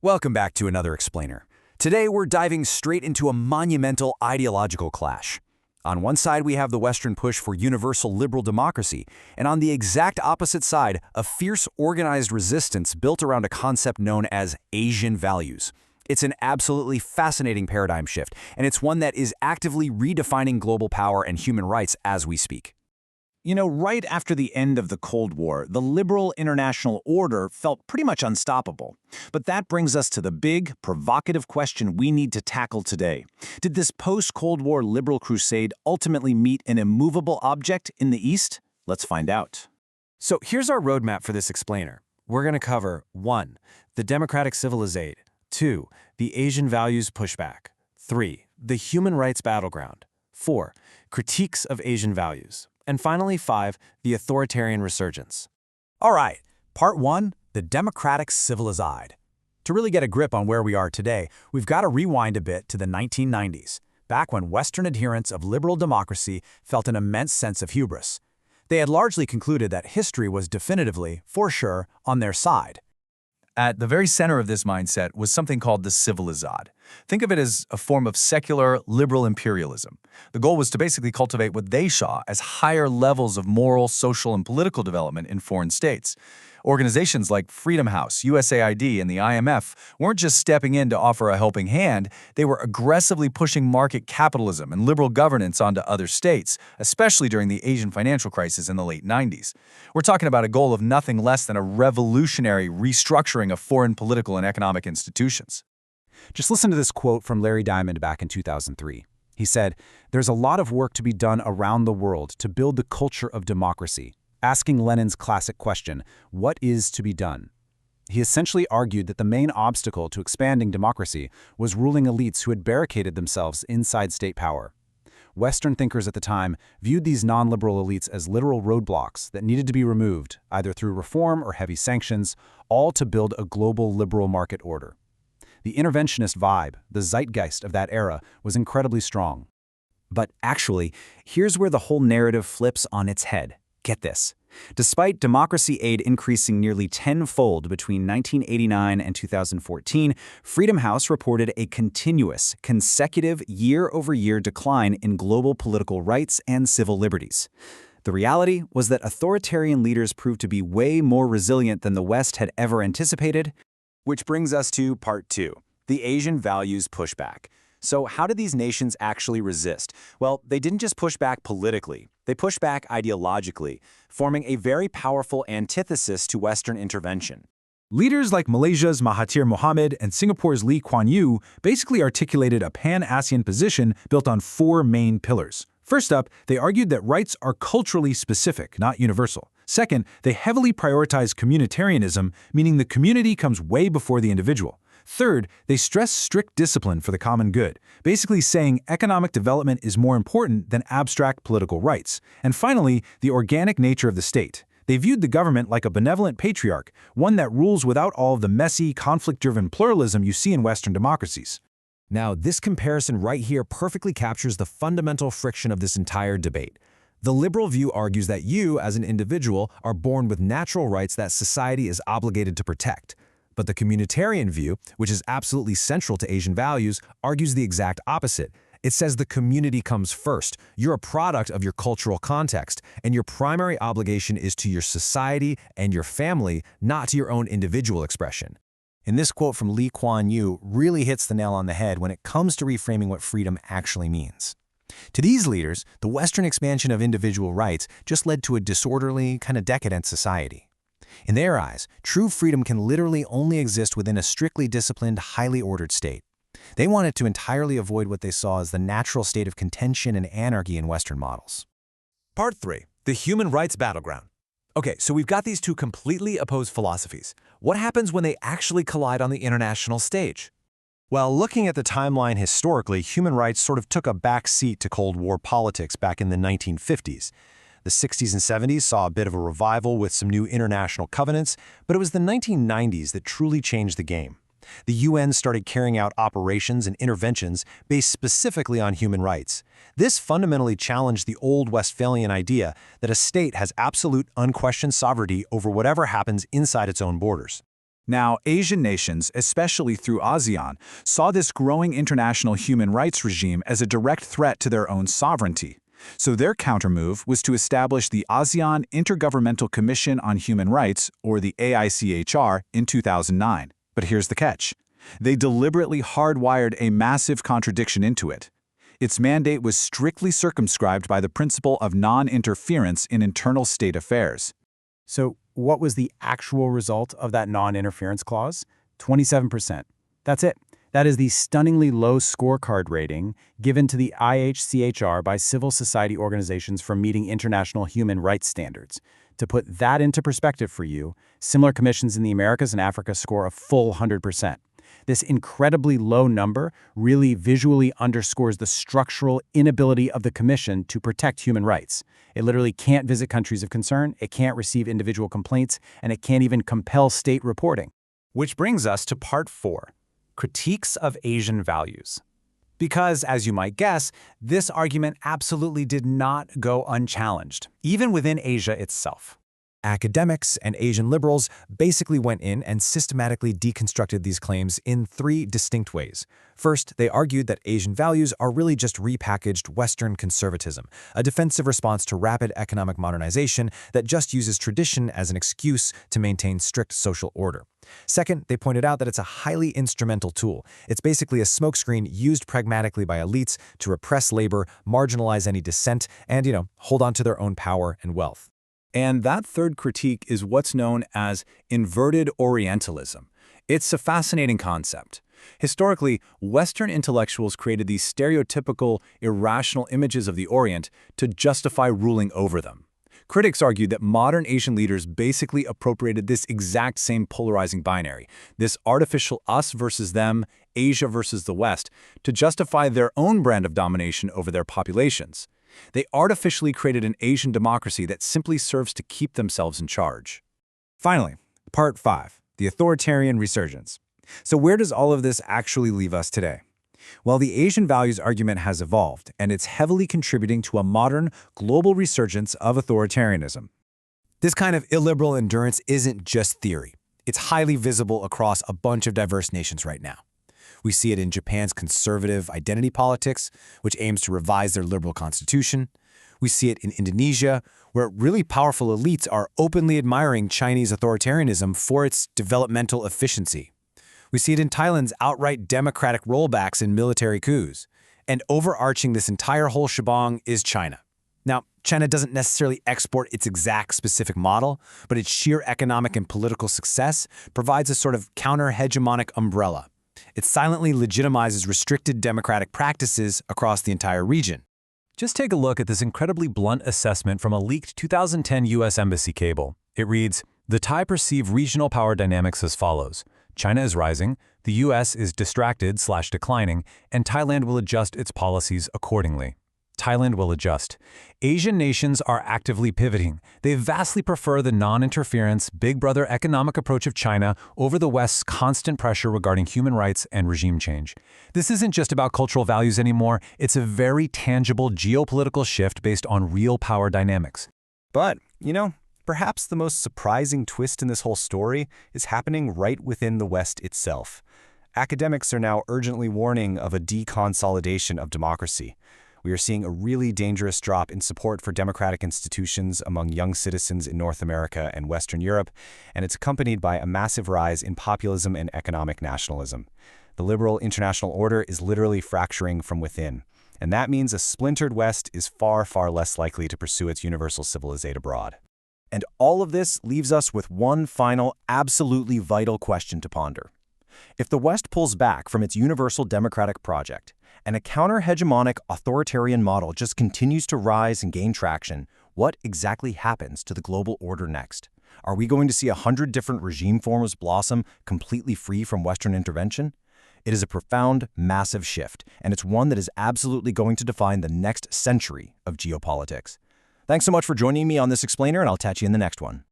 Welcome back to another Explainer. Today we're diving straight into a monumental ideological clash. On one side we have the Western push for universal liberal democracy, and on the exact opposite side, a fierce organized resistance built around a concept known as Asian values. It's an absolutely fascinating paradigm shift, and it's one that is actively redefining global power and human rights as we speak. Right after the end of the Cold War, the liberal international order felt pretty much unstoppable. But that brings us to the big, provocative question we need to tackle today. Did this post-Cold War liberal crusade ultimately meet an immovable object in the East? Let's find out. So here's our roadmap for this explainer. We're going to cover 1. The democratic Civilisade. 2. The Asian values pushback. 3. The human rights battleground. 4. Critiques of Asian values. And finally, 5, the authoritarian resurgence. All right, part 1, the democratic Civilisade. To really get a grip on where we are today, we've got to rewind a bit to the 1990s, back when Western adherents of liberal democracy felt an immense sense of hubris. They had largely concluded that history was definitively, for sure, on their side. At the very center of this mindset was something called the Civilisade. Think of it as a form of secular, liberal imperialism. The goal was to basically cultivate what they saw as higher levels of moral, social, and political development in foreign states. Organizations like Freedom House, USAID, and the IMF weren't just stepping in to offer a helping hand, they were aggressively pushing market capitalism and liberal governance onto other states, especially during the Asian financial crisis in the late 90s. We're talking about a goal of nothing less than a revolutionary restructuring of foreign political and economic institutions. Just listen to this quote from Larry Diamond back in 2003. He said, "There's a lot of work to be done around the world to build the culture of democracy," asking Lenin's classic question, what is to be done? He essentially argued that the main obstacle to expanding democracy was ruling elites who had barricaded themselves inside state power. Western thinkers at the time viewed these non-liberal elites as literal roadblocks that needed to be removed, either through reform or heavy sanctions, all to build a global liberal market order. The interventionist vibe, the zeitgeist of that era, was incredibly strong. But actually, here's where the whole narrative flips on its head. Get this. Despite democracy aid increasing nearly tenfold between 1989 and 2014, Freedom House reported a continuous, consecutive year-over-year decline in global political rights and civil liberties. The reality was that authoritarian leaders proved to be way more resilient than the West had ever anticipated. Which brings us to part 2, the Asian values pushback. So how did these nations actually resist? Well, they didn't just push back politically, they pushed back ideologically, forming a very powerful antithesis to Western intervention. Leaders like Malaysia's Mahathir Mohamad and Singapore's Lee Kuan Yew basically articulated a pan-ASEAN position built on 4 main pillars. First up, they argued that rights are culturally specific, not universal. Second, they heavily prioritize communitarianism, meaning the community comes way before the individual. Third, they stress strict discipline for the common good, basically saying economic development is more important than abstract political rights. And finally, the organic nature of the state. They viewed the government like a benevolent patriarch, one that rules without all of the messy, conflict-driven pluralism you see in Western democracies. Now, this comparison right here perfectly captures the fundamental friction of this entire debate. The liberal view argues that you, as an individual, are born with natural rights that society is obligated to protect. But the communitarian view, which is absolutely central to Asian values, argues the exact opposite. It says the community comes first. You're a product of your cultural context, and your primary obligation is to your society and your family, not to your own individual expression. And this quote from Lee Kuan Yew really hits the nail on the head when it comes to reframing what freedom actually means. To these leaders, the Western expansion of individual rights just led to a disorderly, kind of decadent society. In their eyes, true freedom can literally only exist within a strictly disciplined, highly ordered state. They wanted to entirely avoid what they saw as the natural state of contention and anarchy in Western models. Part 3, the human rights battleground. Okay, so we've got these two completely opposed philosophies. What happens when they actually collide on the international stage? Well, looking at the timeline historically, human rights sort of took a back seat to Cold War politics back in the 1950s. The 60s and 70s saw a bit of a revival with some new international covenants, but it was the 1990s that truly changed the game. The UN started carrying out operations and interventions based specifically on human rights. This fundamentally challenged the old Westphalian idea that a state has absolute, unquestioned sovereignty over whatever happens inside its own borders. Now, Asian nations, especially through ASEAN, saw this growing international human rights regime as a direct threat to their own sovereignty. So their countermove was to establish the ASEAN Intergovernmental Commission on Human Rights, or the AICHR, in 2009. But here's the catch. They deliberately hardwired a massive contradiction into it. Its mandate was strictly circumscribed by the principle of non-interference in internal state affairs. So what was the actual result of that non-interference clause? 27%. That's it. That is the stunningly low scorecard rating given to the IHCHR by civil society organizations for meeting international human rights standards. To put that into perspective for you, similar commissions in the Americas and Africa score a full 100%. This incredibly low number really visually underscores the structural inability of the Commission to protect human rights. It literally can't visit countries of concern, it can't receive individual complaints, and it can't even compel state reporting. Which brings us to part 4, critiques of Asian values. Because, as you might guess, this argument absolutely did not go unchallenged, even within Asia itself. Academics and Asian liberals basically went in and systematically deconstructed these claims in 3 distinct ways. First, they argued that Asian values are really just repackaged Western conservatism, a defensive response to rapid economic modernization that just uses tradition as an excuse to maintain strict social order. Second, they pointed out that it's a highly instrumental tool. It's basically a smokescreen used pragmatically by elites to repress labor, marginalize any dissent, and, hold on to their own power and wealth. And that third critique is what's known as inverted Orientalism. It's a fascinating concept. Historically, Western intellectuals created these stereotypical, irrational images of the Orient to justify ruling over them. Critics argued that modern Asian leaders basically appropriated this exact same polarizing binary, this artificial us versus them, Asia versus the West, to justify their own brand of domination over their populations. They artificially created an Asian democracy that simply serves to keep themselves in charge. Finally, part 5, the authoritarian resurgence. So where does all of this actually leave us today? Well, the Asian values argument has evolved, and it's heavily contributing to a modern, global resurgence of authoritarianism. This kind of illiberal endurance isn't just theory. It's highly visible across a bunch of diverse nations right now. We see it in Japan's conservative identity politics, which aims to revise their liberal constitution. We see it in Indonesia, where really powerful elites are openly admiring Chinese authoritarianism for its developmental efficiency. We see it in Thailand's outright democratic rollbacks in military coups. And overarching this entire whole shebang is China. Now, China doesn't necessarily export its exact specific model, but its sheer economic and political success provides a sort of counter-hegemonic umbrella. It silently legitimizes restricted democratic practices across the entire region. Just take a look at this incredibly blunt assessment from a leaked 2010 U.S. Embassy cable. It reads, "The Thai perceive regional power dynamics as follows. China is rising, the U.S. is distracted/declining, and Thailand will adjust its policies accordingly." Thailand will adjust. Asian nations are actively pivoting. They vastly prefer the non-interference, big brother economic approach of China over the West's constant pressure regarding human rights and regime change. This isn't just about cultural values anymore, it's a very tangible geopolitical shift based on real power dynamics. But, perhaps the most surprising twist in this whole story is happening right within the West itself. Academics are now urgently warning of a deconsolidation of democracy. We are seeing a really dangerous drop in support for democratic institutions among young citizens in North America and Western Europe, and it's accompanied by a massive rise in populism and economic nationalism. The liberal international order is literally fracturing from within, and that means a splintered West is far, far less likely to pursue its universal civilization abroad. And all of this leaves us with one final, absolutely vital question to ponder. If the West pulls back from its universal democratic project, and a counter-hegemonic authoritarian model just continues to rise and gain traction, what exactly happens to the global order next? Are we going to see 100 different regime forms blossom completely free from Western intervention? It is a profound, massive shift, and it's one that is absolutely going to define the next century of geopolitics. Thanks so much for joining me on this explainer, and I'll catch you in the next one.